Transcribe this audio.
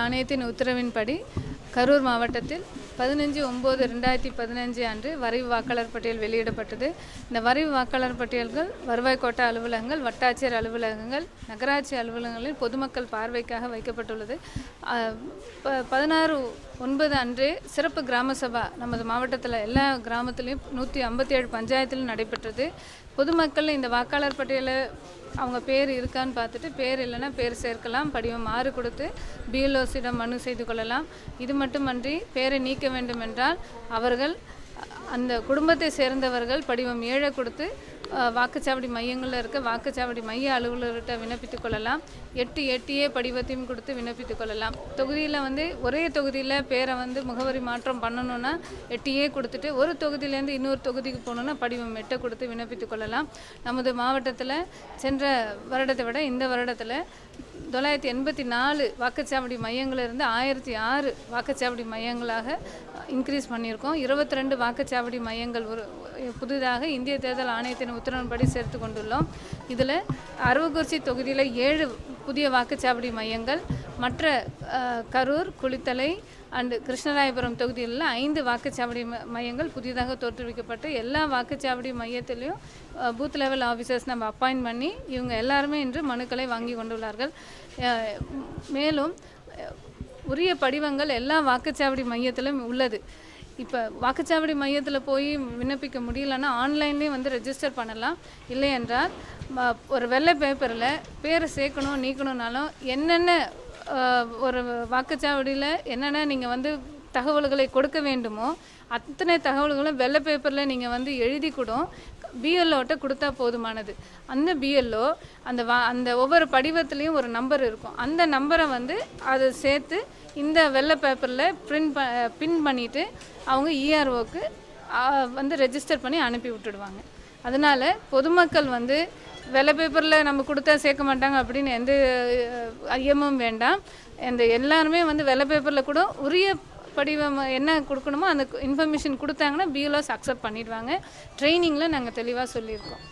ஆணையத்தின் உத்தரவின்படி கரூர் மாவட்டத்தில் 15/9/2015 அன்று வரைவு வாக்காளர் பட்டியல் வெளியிடப்பட்டது. இந்த வரைவு வாக்காளர் பட்டியல்கள் வருவாய் கோட்ட அலுவலகங்கள், வட்டாட்சியர் அலுவலகங்கள், நகராட்சி அலுவலகங்களில் பொதுமக்கள் பார்வைக்காக வைக்கப்பட்டுள்ளது. 16/9 அன்று சிறப்பு கிராம சபா நமது மாவட்டத்தில் எல்லா கிராமத்திலையும் 157 பஞ்சாயத்திலும் நடைபெற்றது. பொதுமக்கள் இந்த வாக்காளர் பட்டியலை அவங்க பேர் இருக்கான்னு பார்த்துட்டு, பேர் இல்லைன்னா பேர் சேர்க்கலாம். படிவம் 6 கொடுத்து பிஎல்ஓசிடம் மனு செய்து கொள்ளலாம். இது மட்டுமன்றி பேரை நீக்க வேண்டும் என்றால் அவர்கள் அந்த குடும்பத்தை சேர்ந்தவர்கள் படிவம் 7 கொடுத்து வாக்குச்சாவடி மையங்களில் இருக்க வாக்குச்சாவடி மைய அலுவலர்கிட்ட விண்ணப்பித்துக் கொள்ளலாம். 8A படிவத்தையும் கொடுத்து விண்ணப்பித்துக் கொள்ளலாம். தொகுதியில் ஒரே தொகுதியில் பேரை முகவரி மாற்றம் பண்ணணுன்னா 8A கொடுத்துட்டு, ஒரு தொகுதியிலேருந்து இன்னொரு தொகுதிக்கு போகணுன்னா படிவம் 8 கொடுத்து விண்ணப்பித்துக் கொள்ளலாம். நமது மாவட்டத்தில் சென்ற வருடத்தை விட இந்த வருடத்தில் 984 வாக்குச்சாவடி மையங்களிலிருந்து 1006 வாக்குச்சாவடி மையங்களாக இன்க்ரீஸ் பண்ணியிருக்கோம். 22 வாக்குச்சாவடி மையங்கள் புதிதாக இந்திய தேர்தல் ஆணையத்தின் உத்தரவின்படி சேர்த்து கொண்டுள்ளோம். இதில் அரவக்குறிச்சி தொகுதியில் 7 புதிய வாக்குச்சாவடி மையங்கள், மற்ற கரூர், குளித்தலை அண்டு கிருஷ்ணராயபுரம் தொகுதிகளில் 5 வாக்குச்சாவடி மையங்கள் புதிதாக தோற்றுவிக்கப்பட்டு எல்லா வாக்குச்சாவடி மையத்திலையும் பூத் லெவல் ஆஃபீஸர்ஸ் நம்ம அப்பாயின்ட் பண்ணி இவங்க எல்லாருமே இன்று மனுக்களை வாங்கி கொண்டுள்ளார்கள். மேலும் உரிய படிவங்கள் எல்லா வாக்குச்சாவடி மையத்திலும் உள்ளது. இப்போ வாக்குச்சாவடி மையத்தில் போய் விண்ணப்பிக்க முடியலன்னா ஆன்லைன்லேயும் ரெஜிஸ்டர் பண்ணலாம். இல்லை என்றால் ஒரு வெள்ளை பேப்பரில் பேரை சேர்க்கணும் நீக்கணுன்னாலும் என்னென்ன ஒரு வாக்குச்சாவடியில் என்னென்ன நீங்கள் தகவல்களை கொடுக்க வேண்டுமோ அத்தனை தகவல்களும் வெள்ளை பேப்பரில் நீங்கள் எழுதி கூட பிஎல்ஓட்ட கொடுத்தா போதுமானது. அந்த பிஎல்ஓ அந்த ஒவ்வொரு படிவத்துலேயும் ஒரு நம்பர் இருக்கும். அந்த நம்பரை அதை சேர்த்து இந்த வெள்ளை பேப்பரில் பின் பண்ணிவிட்டு அவங்க இஆர்ஓக்கு ரெஜிஸ்டர் பண்ணி அனுப்பி விட்டுடுவாங்க. அதனால் பொதுமக்கள் வெள்ளை பேப்பரில் நம்ம கொடுத்தா சேர்க்க மாட்டாங்க அப்படின்னு எந்த ஐயமும் வேண்டாம். எல்லாருமே வெள்ளை பேப்பரில் கூட உரிய படிவம் என்ன கொடுக்கணுமோ அந்த இன்ஃபர்மேஷன் கொடுத்தாங்கன்னா பிஎல்ஓஸ் அக்செப்ட் பண்ணிடுவாங்க. ட்ரைனிங்கில் நாங்கள் தெளிவாக சொல்லியிருக்கோம்.